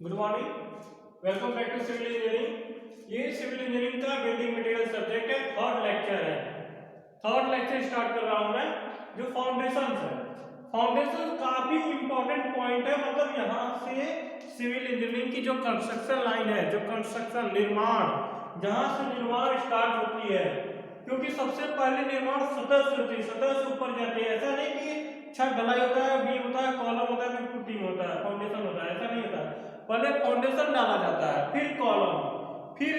Good morning. Welcome back to civil engineering. ये civil engineering का building material subject है, third lecture है। Third lecture start कर रहा हूं मैं। जो फाउंडेशन है, फाउंडेशन काफी इंपॉर्टेंट पॉइंट है। मतलब यहाँ से सिविल इंजीनियरिंग की जो कंस्ट्रक्शन लाइन है, जो कंस्ट्रक्शन निर्माण, जहां से निर्माण स्टार्ट होती है, क्योंकि सबसे पहले निर्माण सतह से होती है, सतह से ऊपर जाती है। ऐसा नहीं कि छत ढलाई होता है, बीम होता है, कॉलम होता है, फिर फुटिंग होता है, फाउंडेशन होता है, ऐसा नहीं होता है। पहले फाउंडेशन डाला जाता है, फिर कॉलम, फिर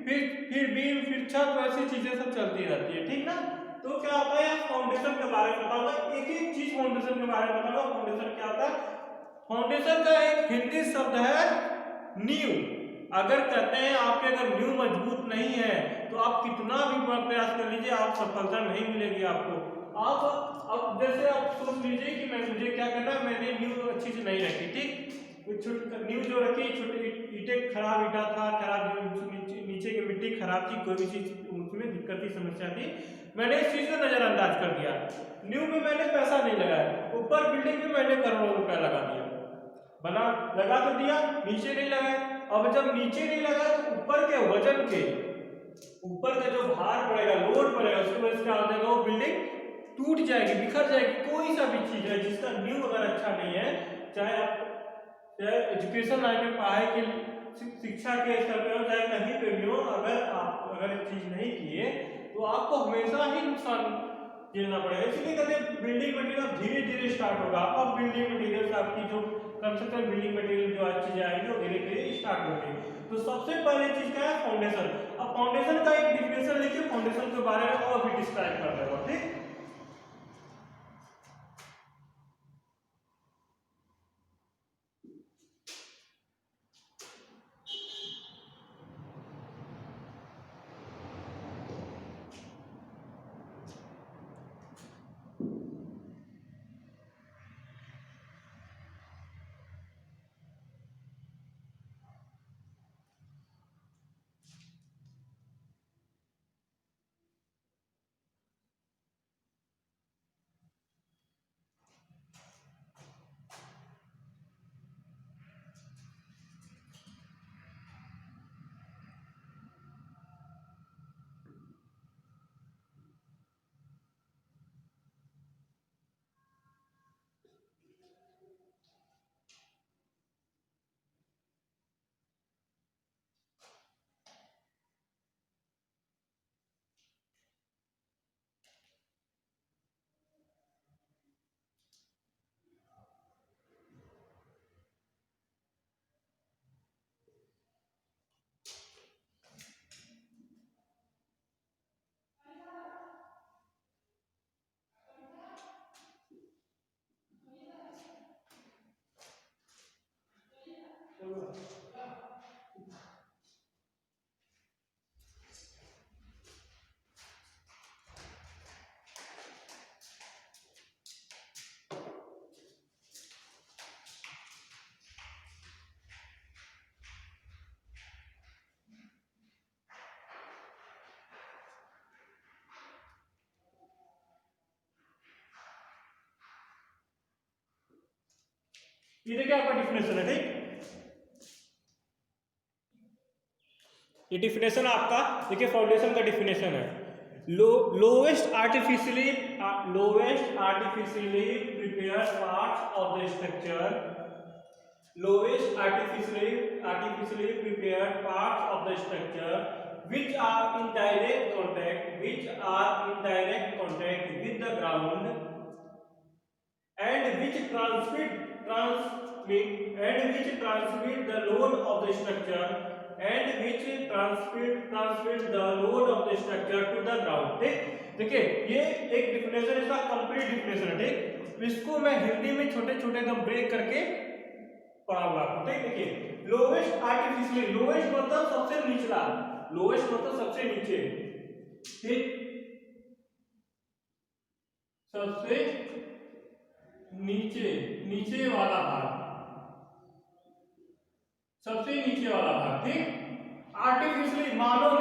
फिर बीम, फिर छत, वैसी चीजें सब चलती रहती है, ठीक ना। तो क्या होता है, फाउंडेशन के बारे में बताऊंगा, एक एक चीज फाउंडेशन के बारे में बताऊंगा। फाउंडेशन क्या होता है? फाउंडेशन का एक हिंदी शब्द है नींव। अगर कहते हैं आपके अगर नींव मजबूत नहीं है तो आप कितना भी प्रयास कर लीजिए, आप सफलता नहीं मिलेगी आपको। आप अब जैसे आप सोच लीजिए कि मुझे क्या करना है, मैंने नींव अच्छी से नहीं रखी, ठीक। नींव जो रखी, छोटी ईंटें, खराब ईंटा था, खराब नीचे की मिट्टी खराब थी, कोई भी चीज उसमें दिक्कत थी, समस्या थी, मैंने इस चीज को नजरअंदाज कर दिया। नींव में मैंने पैसा नहीं लगाया, ऊपर बिल्डिंग में मैंने करोड़ों रुपया लगा दिया। बना लगा तो दिया, नीचे नहीं लगाया। अब जब नीचे नहीं लगा तो ऊपर के वजन के, ऊपर का जो भार पड़ेगा, लोड पड़ेगा, उसकी वजह से क्या हो जाएगा, वो बिल्डिंग टूट जाएगी, बिखर जाएगी। कोई सा भी चीज है जिसका नींव अगर अच्छा नहीं है, चाहे आप चाहे एजुकेशन लाइन में पढ़ाई के शिक्षा के स्तर पे हो, चाहे कहीं पे भी हो, अगर आप अगर एक चीज नहीं किए तो आपको हमेशा ही नुकसान झेलना पड़ेगा। इसलिए कहते हैं बिल्डिंग मटेरियल धीरे धीरे स्टार्ट होगा। अब बिल्डिंग मटेरियल आपकी जो कंस्ट्रक्शन बिल्डिंग मटेरियल जो आज चीजें आएंगी वो धीरे धीरे स्टार्ट होगी। तो सबसे पहले चीज क्या है, फाउंडेशन। अब फाउंडेशन का एक डिफिनेशन लिखिए, फाउंडेशन के बारे में और भी डिस्क्राइब कर रहे हो, ठीक। ये देखिए आपका डिफिनेशन है, ठीक। ये डिफिनेशन आपका देखिए, फाउंडेशन का डिफिनेशन है। Lowest artificially prepared parts of the structure, lowest artificially prepared parts of the structure which are in direct contact with the ground and which transmit the load of the structure to the ground, ठीक। देखिए ये एक definition, इसका complete definition है, ठीक। इसको मैं हिंदी में छोटे छोटे एकदम ब्रेक करके पढ़ाऊंगा आपको, ठीक। देखिए लोवेस्ट आर्टिफिशियली, लोवेस्ट मतलब सबसे निचला, लोवेस्ट मतलब सबसे नीचे, ठीक। सबसे नीचे, नीचे वाला भाग, सबसे नीचे वाला भाग, ठीक। आर्टिफिशियली मानव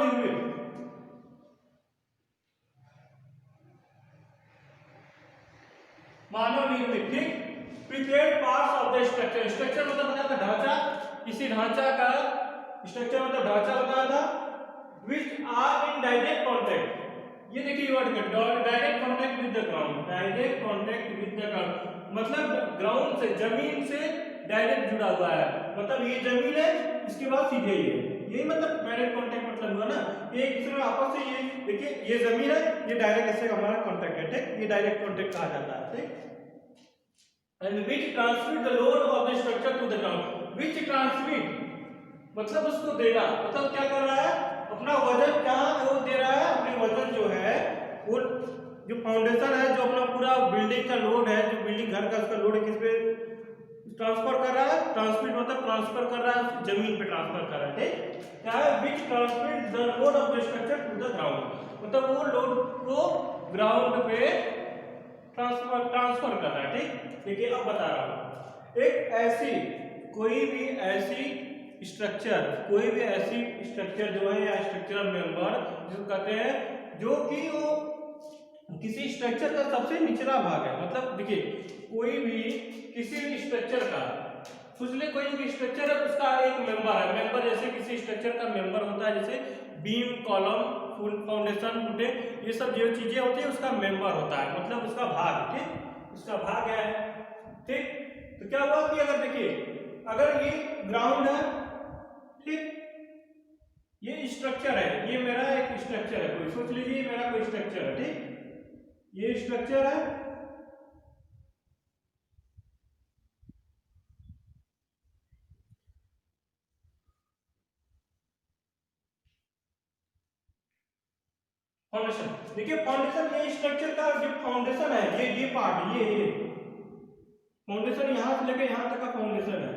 निर्मित, ठीक। Prepared parts of the structure, structure मतलब बना ढांचा, इसी ढांचा का स्ट्रक्चर मतलब ढांचा बताया था which are in direct contact। ये देखिए वर्ड का direct contact with the ground, direct contact with the ground मतलब ग्राउंड से जमीन से डायरेक्ट जुड़ा हुआ है, मतलब ये जमीन है इसके बाद सीधे ये यही मतलब डायरेक्ट कांटेक्ट मतलब हुआ ना, एक दूसरे आपस से ये देखिए ये जमीन है ये डायरेक्ट इससे हमारा कांटेक्ट है, ठीक, ये डायरेक्ट कांटेक्ट कहा जाता है, ठीक। And which transmit the load of the structure to the ground, which transmit मतलब उसको देना, मतलब क्या कर रहा है अपना वजन क्या वो दे रहा है, अपने वजन जो है वो जो फाउंडेशन है जो अपना पूरा बिल्डिंग का लोड है, जो बिल्डिंग घर का उसका लोड किस पे ट्रांसफर कर रहा है, ट्रांसमिट मतलब ट्रांसफर कर रहा है जमीन पे ट्रांसफर कर रहा है, ठीक, क्या है which transmit the load of the structure to the ground, मतलब वो लोड को ग्राउंड पे ट्रांसफर कर रहा है, ठीक। देखिए अब बता रहा हूं एक ऐसी कोई भी ऐसी स्ट्रक्चर कोई भी ऐसी स्ट्रक्चर जो है या स्ट्रक्चरल मेंबर जिसको कहते हैं जो कि वो किसी स्ट्रक्चर का सबसे निचला भाग है, मतलब देखिए कोई भी किसी भी स्ट्रक्चर का सोच ले कोई भी स्ट्रक्चर है उसका एक मेंबर है, मेंबर जैसे किसी स्ट्रक्चर का मेंबर होता है जैसे बीम कॉलम फुल फाउंडेशन फुटे ये सब जो चीजें होती है उसका मेंबर होता है, मतलब उसका भाग, ठीक, उसका भाग है, ठीक। तो क्या हुआ कि अगर देखिए अगर ये ग्राउंड है, ठीक, ये स्ट्रक्चर है, ये मेरा एक स्ट्रक्चर है कोई, सोच लीजिए मेरा कोई स्ट्रक्चर है, ठीक, ये स्ट्रक्चर है, फाउंडेशन। देखिए फाउंडेशन ये स्ट्रक्चर का जो फाउंडेशन है ये पार्ट ये फाउंडेशन यहां से लेके यहां तक का फाउंडेशन है,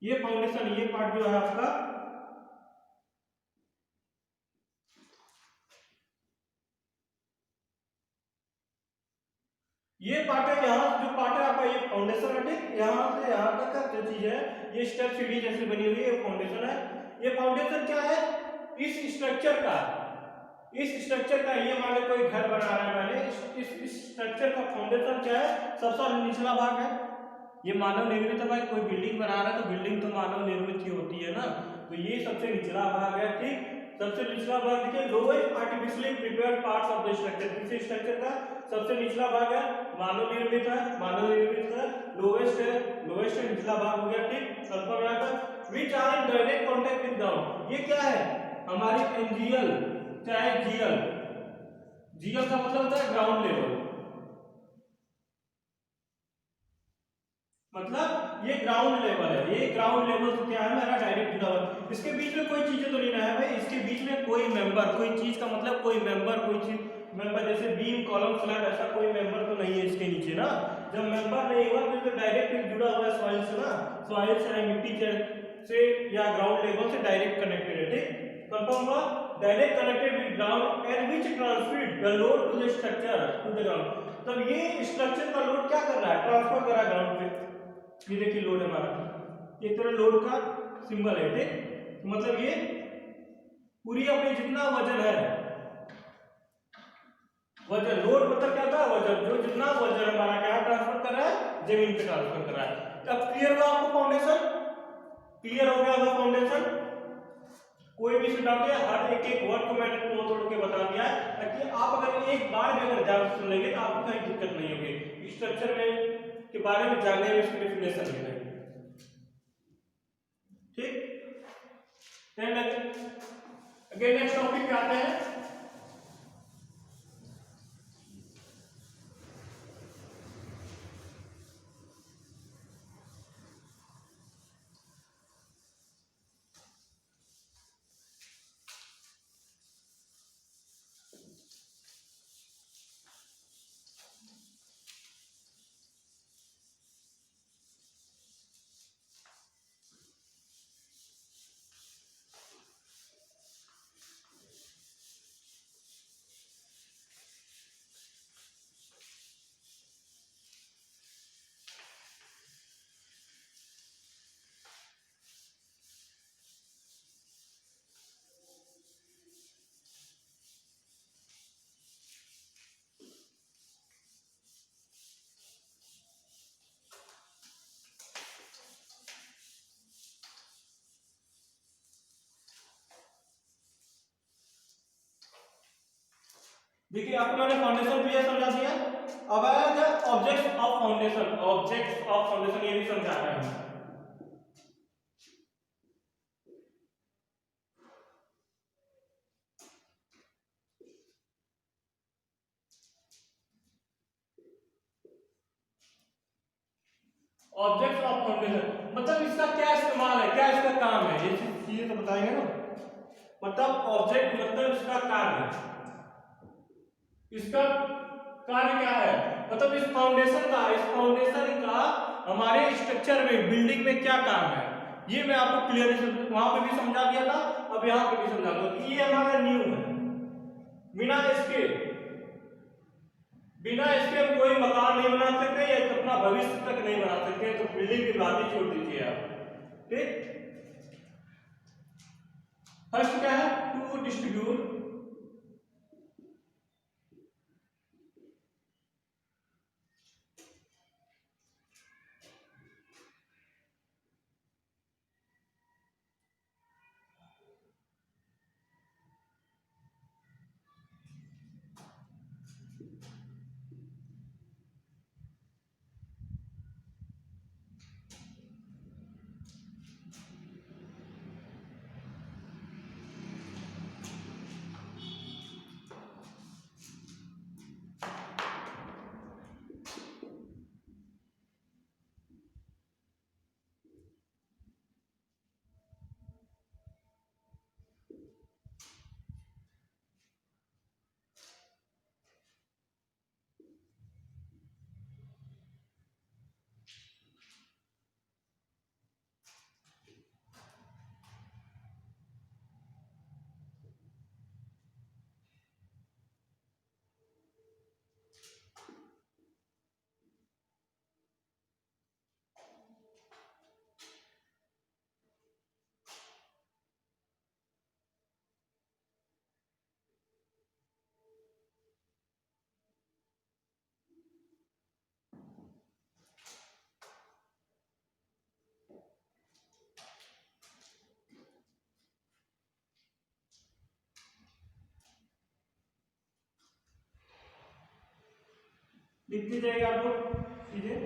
ये फाउंडेशन ये पार्ट जो है आपका ये पार्ट है, यहाँ जो पार्ट है आपका ये फाउंडेशन है, ठीक, यहाँ से यहाँ तक का जो चीज है ये स्टेप सीढ़ी जैसे बनी हुई है ये फाउंडेशन है, ये फाउंडेशन क्या है इस स्ट्रक्चर का, इस स्ट्रक्चर का ये मान लो कोई घर बना रहा है मैंने इस स्ट्रक्चर का फाउंडेशन क्या है सबसे निचला भाग है, ये मानव निर्मित है भाई, कोई बिल्डिंग बना रहा है तो बिल्डिंग तो मानव निर्मित ही होती है ना, तो ये सबसे निचला भाग है, ठीक, सबसे निचला भाग देखिए lowest artificially prepared parts of the structure, किसी स्ट्रक्चर का सबसे निचला भाग है मानव निर्मित है, मानव निर्मित है लोएस्ट है निचला भाग हो गया, ठीक, कंफर्म यहां तक। Which are in direct contact with ground, ये क्या है हमारी एनजीएल चाहे जीएल, जीएल का मतलब होता है ग्राउंड लेवल, मतलब ये ग्राउंड लेवल है, ये ग्राउंड लेवल से क्या है मेरा डायरेक्ट जुड़ा हुआ, इसके बीच में कोई चीजें तो नहीं ना है भाई, इसके बीच में कोई मेंबर कोई चीज का मतलब कोई मेंबर कोई चीज मेंबर जैसे बीम कॉलम स्लैब ऐसा कोई मेंबर तो नहीं है इसके नीचे ना, जब मेंबर नहीं हुआ तो डायरेक्ट जुड़ा हुआ है सॉइल से ना, सॉइल से मिट्टी से या ग्राउंड लेवल से डायरेक्ट कनेक्टेड है, ठीक, कंफर्म हुआ direct connected with ground and which transmit the load to the structure to the ground, तब ये स्ट्रक्चर का लोड क्या कर रहा है ट्रांसफर कर रहा है ग्राउंड पे, ये देखिए लोड है हमारा, एक तरह लोड का सिंबल है, ठीक, मतलब ये पूरी अपनी जितना वजन है वजन लोड मतलब क्या था वजन, जो जितना वजन हमारा क्या ट्रांसफर कर रहा है जमीन पे ट्रांसफर कर रहा है। अब क्लियर हुआ आपको फाउंडेशन, क्लियर हो गया होगा फाउंडेशन, कोई भी डाउट है हर एक वर्ड को मैंने तोड़ के बता दिया है ताकि आप अगर एक बार भी अगर ध्यान सुन लेंगे तो आपको कहीं दिक्कत नहीं होगी स्ट्रक्चर में के बारे में जानने में इसकी डेफिनेशन में, ठीक। देन अगेन नेक्स्ट टॉपिक पे आते हैं। देखिए आपको मैंने फाउंडेशन क्लियर समझा दिया। अब आएगा objects of foundation. Objects of foundation ये भी समझाना है। ऑब्जेक्ट्स ऑफ फाउंडेशन मतलब इसका क्या इस्तेमाल है, क्या इसका काम है, ये चीजें तो बताएंगे ना। मतलब ऑब्जेक्ट मतलब इसका कार्य, इसका कार्य क्या है, मतलब इस फाउंडेशन का हमारे स्ट्रक्चर में, बिल्डिंग में क्या काम है, ये मैं आपको क्लियर वहां पे भी समझा दिया था, अब यहाँ पे भी समझा दूंगा कि ये हमारा न्यू है। बिना इसके हम कोई मकान नहीं बना सकते या अपना भविष्य तक नहीं बना सकते, तो बिल्डिंग की बात ही छोड़ दीजिए आप। ठीक, फर्स्ट क्या है, टू डिस्ट्रीब्यूट लिखते जाएगा आप लोग चीजें।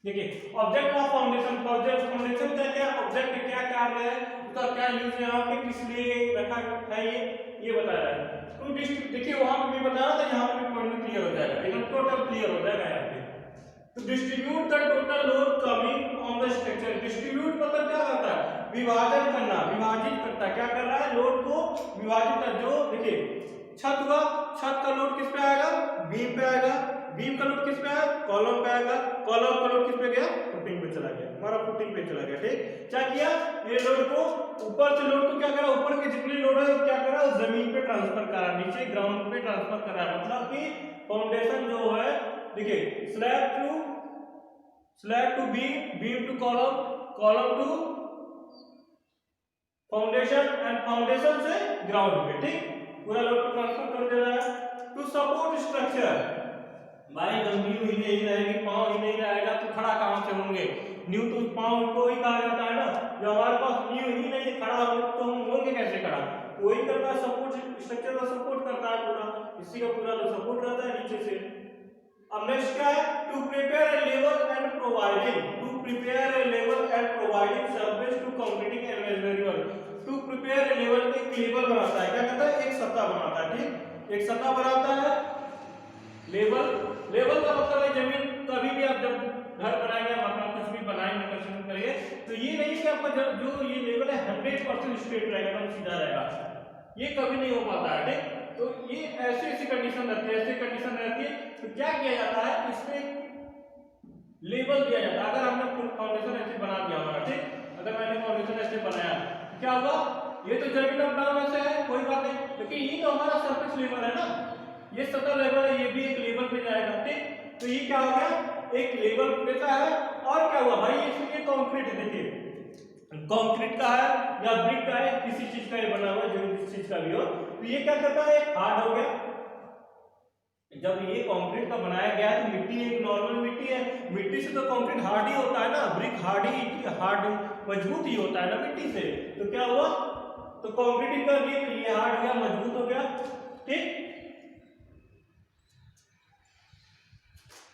देखिए ऑब्जेक्ट ऑफ फाउंडेशन, फाउंडेशन का क्या, ऑब्जेक्ट क्या कार्य है, उसका क्या यूज है, यहाँ पे किस लिए रखा है, ये बता रहा है। तो देखिए वहां पे भी बता रहा था, यहाँ पे भी पॉइंट क्लियर हो जाएगा, एकदम टोटल क्लियर हो जाएगा यहाँ पे। तो distribute the total load coming on the structure. Distribute मतलब क्या करता है, विभाजन करना, विभाजित करता है, क्या कर रहा है, लोड को विभाजित कर। जो देखिए छत हुआ, छत का लोड किस पे आएगा, बीम पे आएगा, बीम का लोड किस पे आएगा, कॉलम पे आएगा, कॉलम का लोड किस पे गया, फुटिंग पे चला गया, हमारा फुटिंग पे चला गया। ठीक, क्या किया, ये लोड को ऊपर से लोड को क्या करा, ऊपर के जितने लोड है क्या करा, जमीन पे ट्रांसफर करा, नीचे ग्राउंड पे ट्रांसफर करा। मतलब कि फाउंडेशन जो है, देखिए slab to beam, beam to column, column to foundation and foundation से ग्राउंड पे। ठीक, पूरा लोड को ट्रांसफर कर दे रहा है। टू सपोर्ट स्ट्रक्चर, भाई जब न्यू ही नहीं रहेगी, पांव ही नहीं रहेगा तो खड़ा कहां से होंगे। न्यू तो पांव को ही कहा जाता है ना, जब हमारे पास न्यू ही नहीं खड़ा होंगे तो हम होंगे कैसे खड़ा, वही करता है, सपोर्ट स्ट्रक्चर का सपोर्ट करता है पूरा, इसी का पूरा जो सपोर्ट रहता है नीचे से। अब नेक्स्ट क्या है, to prepare a level and providing, to prepare a level and providing service to concreting and masonry work. To prepare level एक लेवल बनाता है, क्या करता है, एक सतह बनाता है, ठीक, एक सतह बनाता है। लेवल, लेवल का मतलब है जमीन, कभी भी आप जब घर बनाएंगे, मकान कुछ भी बनाएंगे, कंस्ट्रक्शन करेंगे, तो ये नहीं कि आपका जो ये लेवल है 100% स्ट्रेट रहेगा, एकदम सीधा रहेगा, ये कभी नहीं हो पाता है, ठीक। तो ये ऐसी ऐसी कंडीशन रहती है, ऐसी कंडीशन रहती है, तो क्या किया जाता है, इसमें लेवल दिया जाता है। अगर हमने फाउंडेशन ऐसे बना दिया हमारा, ठीक, अगर मैंने फाउंडेशन ऐसे बनाया, क्या होगा, ये तो जमीन अप डाउन ऐसे है, कोई बात नहीं, लेकिन ये तो हमारा सरफेस लेवल है ना, ये सतह लेवल है, ये भी एक लेवल पे जाएगा, ठीक। तो ये क्या हो गया, एक लेवल देता है। और क्या हुआ भाई, इसमें कंक्रीट है, देखिए कंक्रीट का है या ब्रिक का है, किसी चीज का ये बना हुआ है, जो किसी चीज का भी हो, तो ये क्या करता है, हार्ड हो गया। जब ये कंक्रीट का बनाया गया है तो मिट्टी एक नॉर्मल मिट्टी है, मिट्टी से तो कंक्रीट हार्ड ही होता है ना, ब्रिक हार्ड मजबूत ही होता है ना मिट्टी से, तो क्या हुआ, तो कंक्रीट कर दिए, तो ये हार्ड हो गया, मजबूत हो गया, ठीक।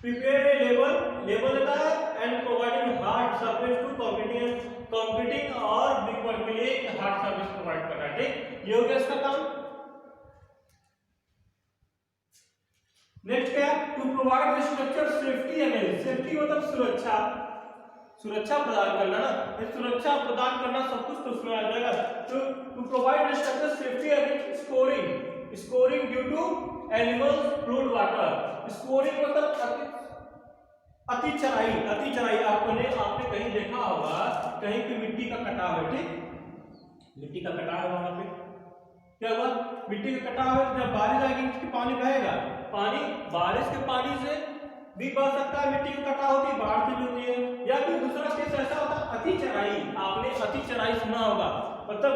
प्रिपेयर ए लेवल, लेवल देता है and providing hard surface to concreting और ब्रिक वर्क के लिए हार्ड सरफेस प्रोवाइड कर रहा है, ठीक, ये हो गया इसका काम। नेक्स्ट क्या, to provide structure safety and safety मतलब सुरक्षा, सुरक्षा प्रदान करना ना, ये सुरक्षा प्रदान करना सब कुछ तो उसमें आ जाएगा। तो to provide structure safety against scouring due to animals fluid water, scouring मतलब अति चराई, अति चराई आपने कहीं देखा होगा, कहीं पे मिट्टी का कटाव है, ठीक, मिट्टी का कटाव है, वहां पे क्या हुआ, मिट्टी का कटाव है, जब बारिश आएगी उसकी पानी बहेगा, पानी बारिश के पानी से भी बह सकता है, मिट्टी का कटाव होती है, बाढ़ से भी होती है, या फिर दूसरा केस ऐसा होता है अति चराई, आपने अति चराई सुना होगा, मतलब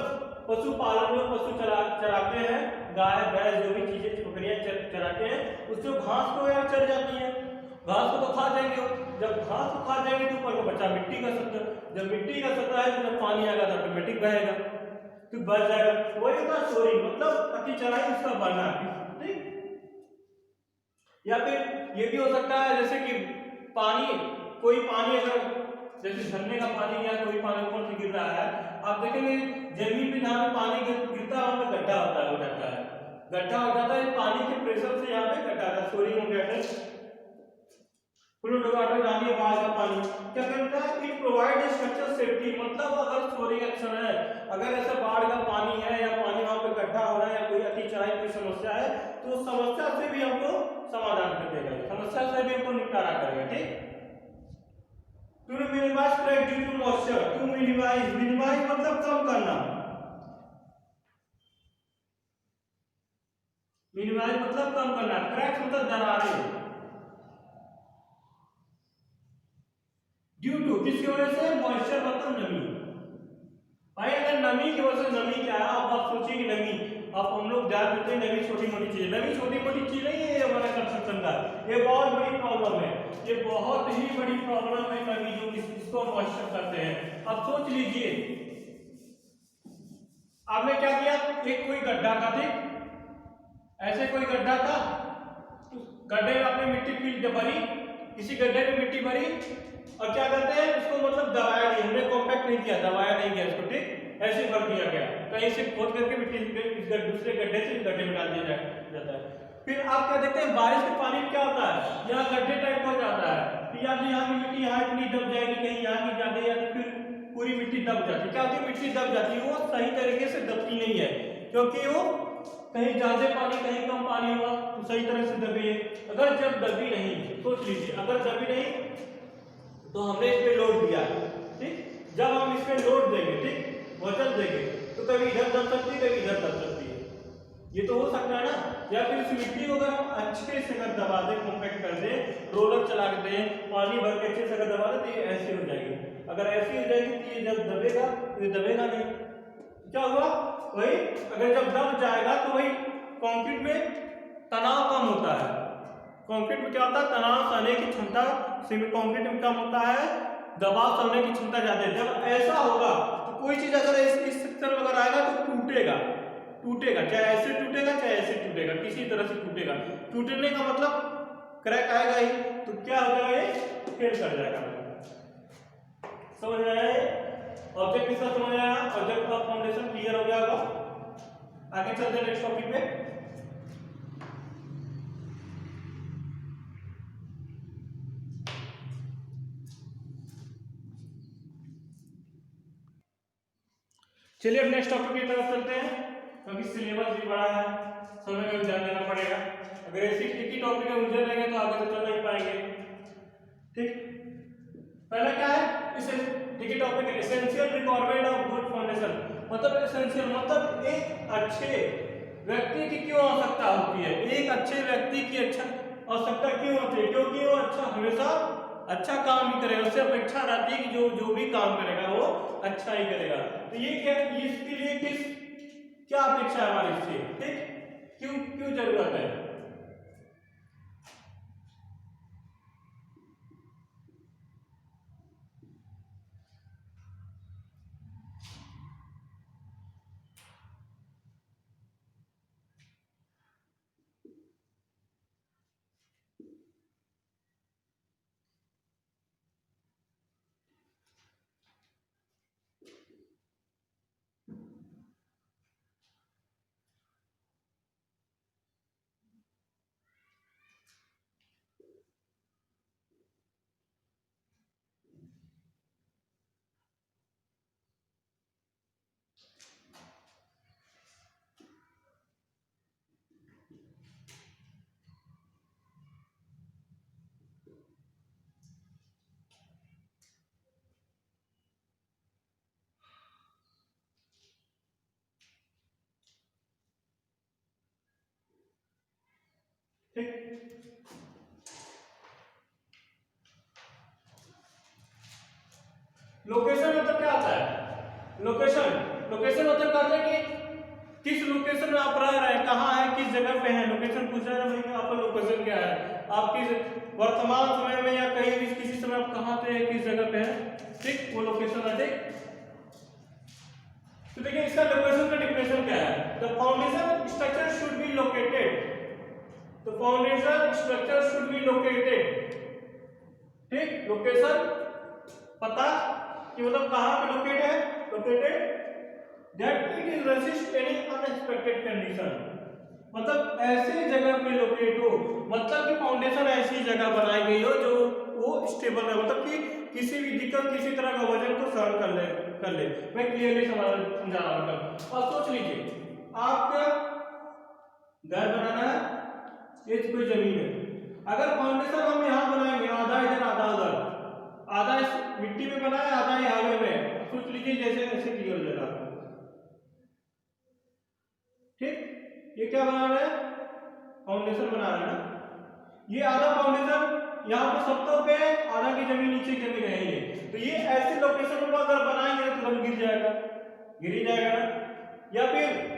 पशुपालन में पशु चराते हैं, गाय भैंस जो भी चीजें बकरियां चराते हैं, उससे घास को या चर जाती है, घास को तो खा जाएंगे, जब घास को खा जाएंगे तो ऊपर को बचा मिट्टी का सतह, जब मिट्टी का सतह है तो जब पानी आएगा तो ऑटोमेटिक बहेगा, तो बच जाएगा, वही होता है स्टोरिंग, मतलब अति चराई उसका बढ़ना, ठीक। या फिर ये भी हो सकता है जैसे कि पानी, कोई पानी अगर जैसे झरने का पानी या कोई पानी ऊपर से गिर रहा है, आप देखेंगे जमीन पे जहाँ पे पानी गिरता है वहां पे गड्ढा होता है, हो जाता है, गड्ढा हो जाता है, पानी के प्रेशर से यहाँ पे गड्ढा है, स्टोरिंग हो गया है। फ्लूड वाटर जानिए बाढ़ का पानी क्या करता है, इट प्रोवाइड स्ट्रक्चर सेफ्टी, मतलब अगर स्टोरिंग एक्शन है, अगर ऐसा बाढ़ का पानी है या पानी वहां पे गड्ढा हो रहा है या कोई अति चराई कोई समस्या है, तो उस समस्या से भी हमको समाधान कर देगा, समस्या से भी हमको निपटारा करेगा, ठीक। To minimize crack due to moisture, to minimize मतलब कम करना, मिनिमाइज मतलब कम करना, क्रैक मतलब दरारें, ड्यू टू किसकी वजह से, मॉइस्चर मतलब नमी, भाई अगर नमी की वजह से, नमी क्या है, आप सोचिए कि नमी, अब हम लोग ध्यान देते हैं नमी छोटी मोटी चीज, नमी छोटी मोटी चीज नहीं है हमारा कंस्ट्रक्शन का, ये बहुत बड़ी प्रॉब्लम है, ये बहुत ही बड़ी प्रॉब्लम है नमी, जो इसको मॉइस्चर करते हैं। अब सोच लीजिए आपने क्या किया, एक कोई गड्ढा था, ठीक, ऐसे कोई गड्ढा था, गड्ढे में आपने मिट्टी फिल भरी, किसी गड्ढे में मिट्टी भरी और क्या करते हैं उसको, मतलब दबाया नहीं, हमने कॉम्पैक्ट नहीं किया, दबाया नहीं गया इसको, ठीक, ऐसे भर दिया गया, कहीं से खोद करके मिट्टी दूसरे गड्ढे से गड्ढे में डाल दिया जाता है। फिर आप क्या देखते हैं, बारिश के पानी में क्या होता है, यहाँ गड्ढे टाइप हो जाता है, फिर या तो यहाँ की मिट्टी यहाँ इतनी दब जाएगी, कहीं यहाँ की ज्यादा, या तो फिर पूरी मिट्टी दब जाती है, क्या होती है, मिट्टी दब जाती है, वो सही तरीके से दबती नहीं है, क्योंकि वो कहीं ज्यादा पानी कहीं कम पानी हुआ तो सही तरह से दबी है। अगर जब दबी नहीं, सोच लीजिए अगर दबी नहीं तो हमने इस पे लोड दिया, ठीक, जब हम इस पे लोड देंगे, ठीक, वजन देंगे, तो कभी इधर दब सकती है, कभी इधर दब सकती है, ये तो हो सकता है ना। या फिर इस मिट्टी को अगर हम अच्छे से अगर दबा दें, कॉम्पैक्ट कर दें, रोलर चला के दें, पानी भर के अच्छे से अगर दबा दें तो ये ऐसे हो जाएगी, अगर ऐसी हो जाएगी तो ये जब दबेगा तो ये दबेगा नहीं, क्या हुआ, वही अगर जब दब जाएगा तो वही कंक्रीट में तनाव कम होता है, कंक्रीट में क्या होता है, तनाव सहने की क्षमता कंक्रीट में कम होता है, दबाव सहने की क्षमता ज्यादा है। जब ऐसा होगा तो कोई चीज अगर इस सेक्शन में अगर आएगा तो टूटेगा, चाहे ऐसे टूटेगा चाहे ऐसे टूटेगा, किसी तरह से टूटेगा, टूटने का मतलब क्रैक आएगा ही, तो क्या हो जाएगा, ये फेल कर जाएगा, समझ में आया। ऑब्जेक्ट इसका समझ आया, ऑब्जेक्ट ऑफ फाउंडेशन क्लियर हो गया होगा। आगे चलते हैं नेक्स्ट टॉपिक पे। चलिए अब नेक्स्ट टॉपिक की तरफ चलते हैं, क्योंकि सिलेबस भी बड़ा है, समय का भी ध्यान देना पड़ेगा। अगर ऐसे एक ही टॉपिक में उलझे रहेंगे तो आगे तो चल नहीं पाएंगे। ठीक, पहला क्या है, इसे एक ही टॉपिक है, essential requirement of good foundation. मतलब एसेंशियल मतलब एक अच्छे व्यक्ति की क्यों आवश्यकता होती है, एक अच्छे व्यक्ति की अच्छा आवश्यकता क्यों होती है, क्योंकि वो अच्छा हमेशा अच्छा काम ही करेगा, उससे अपेक्षा रहती है कि जो भी काम करेगा वो अच्छा ही करेगा। तो ये क्या, इसके लिए क्या अपेक्षा है हमारी इससे, ठीक, क्यों क्यों जरूरत है। ठीक, लोकेशन मतलब क्या होता है, लोकेशन मतलब क्या होता है कि किस लोकेशन में आप रह रहे हैं, कहाँ है, किस जगह पे है। लोकेशन पूछ रहा है भाई, आपका लोकेशन क्या है, आप किस वर्तमान समय में या कहीं भी किसी समय आप कहाँ पे है, किस जगह पे है, ठीक, वो लोकेशन है। ठीक, तो देखिए इसका लोकेशन का डिफिनेशन क्या है, the foundation structure should be located, the foundation structure should be located. ठीक, लोकेशन पता कि मतलब कहाँ पे लोकेट है, located that it is resist any unexpected condition, मतलब ऐसी जगह पे लोकेट हो, मतलब कि फाउंडेशन ऐसी जगह बनाई गई हो जो वो स्टेबल है, मतलब कि किसी भी दिक्कत, किसी तरह का वजन को सहन कर ले। मैं क्लियरली समझा रहा हूं। अब सोच लीजिए आपका घर बनाना है, ये कोई जमीन है, अगर फाउंडेशन हम यहाँ बनाएंगे, आधा इधर आधा उधर, आधा इस मिट्टी में बना है, आधा ये हवा में, सोच लीजिए जैसे ऐसे क्लियर हो जाएगा आपको। ठीक, ये क्या बना रहा है, फाउंडेशन बना रहा है ना, ये आधा फाउंडेशन यहाँ पे सत्तों पे, आधा की जमीन नीचे की जमीन है ये, तो ये ऐसे लोकेशन पर अगर बनाएंगे तो तुरंत गिर जाएगा, गिर ही जाएगा ना। या फिर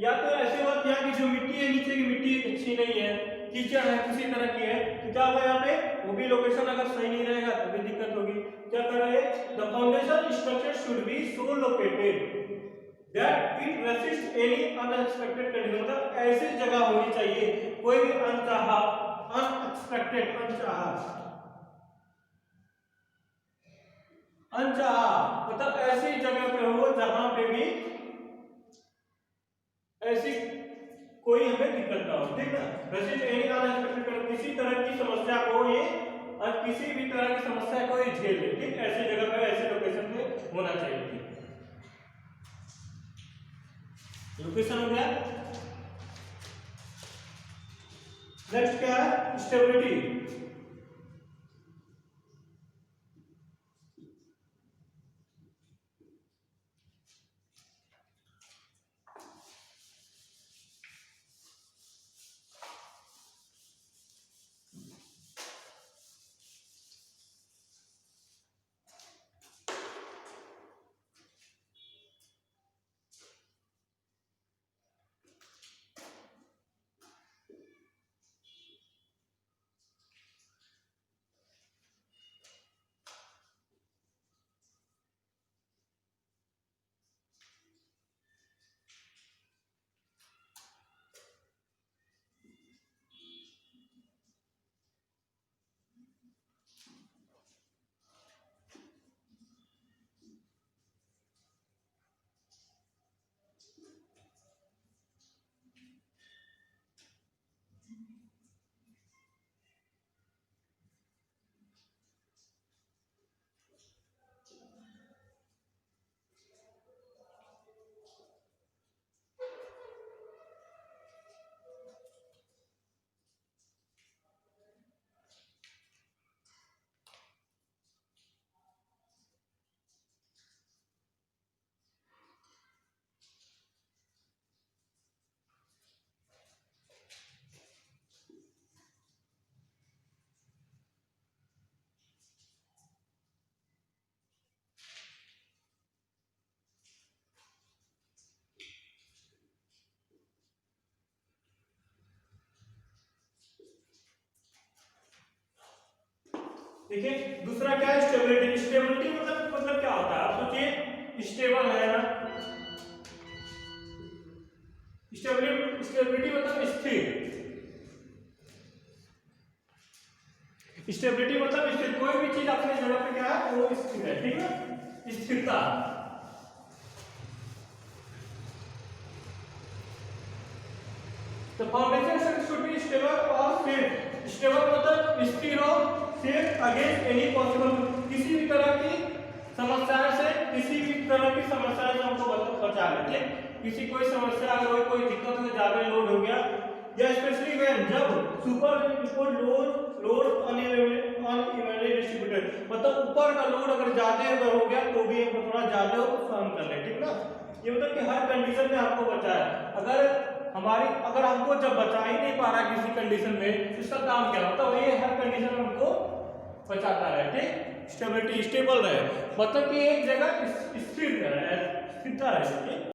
या तो ऐसे बात यहाँ की जो मिट्टी है, नीचे की मिट्टी अच्छी नहीं है, कीचड़ है, किसी तरह की है, तो क्या होगा यहाँ पे, वो भी लोकेशन अगर सही नहीं रहेगा तो भी दिक्कत होगी। क्या कर रहे हैं, the foundation structure should be so located that it resist any unexpected condition, मतलब ऐसी जगह होनी चाहिए, कोई भी अनचाहा, अनएक्सपेक्टेड, अनचाहा मतलब ऐसी जगह पे हो जहां पे भी ऐसी कोई हमें दिक्कत ना हो, ठीक ना। रेसिस्ट एनी अनएक्सपेक्टेड, किसी तरह की समस्या को ये, और किसी भी तरह की समस्या को ये झेल ले, ठीक, ऐसी जगह पे, ऐसे लोकेशन पे होना चाहिए। लोकेशन हो गया। नेक्स्ट क्या है, स्टेबिलिटी। देखिए दूसरा क्या है, स्टेबिलिटी। स्टेबिलिटी मतलब क्या होता है, आप सोचिए स्टेबल है ना, स्टेबिलिटी मतलब स्थिर। स्टेबिलिटी मतलब स्थिर, कोई भी चीज अपने जगह पे क्या है वो स्थिर है, ठीक है, स्थिरता। तो फाउंडेशन शुड बी स्टेबल और सेफ। स्टेबल मतलब स्थिर हो, सेफ अगेंस्ट एनी पॉसिबल, किसी भी तरह की समस्या से, किसी भी तरह की समस्या से हमको बचा लेते। किसी कोई समस्या अगर कोई दिक्कत हो, ज्यादा लोड हो गया, या स्पेशली व्हेन जब सुपर लोड अनइवनली डिस्ट्रीब्यूटेड, मतलब ऊपर का लोड अगर ज्यादा अगर हो गया तो भी हमको थोड़ा ज्यादा हो तो सहन कर ले, ठीक ना। ये मतलब कि हर कंडीशन में आपको बचाए। अगर हमको जब बचा ही नहीं पा रहा किसी कंडीशन में, इसका काम क्या होता है, ये हर कंडीशन में हमको बचाता रहे, ठीक। स्टेबिलिटी, स्टेबल रहे मतलब कि एक जगह स्थिर रहे, स्थिरता रहे।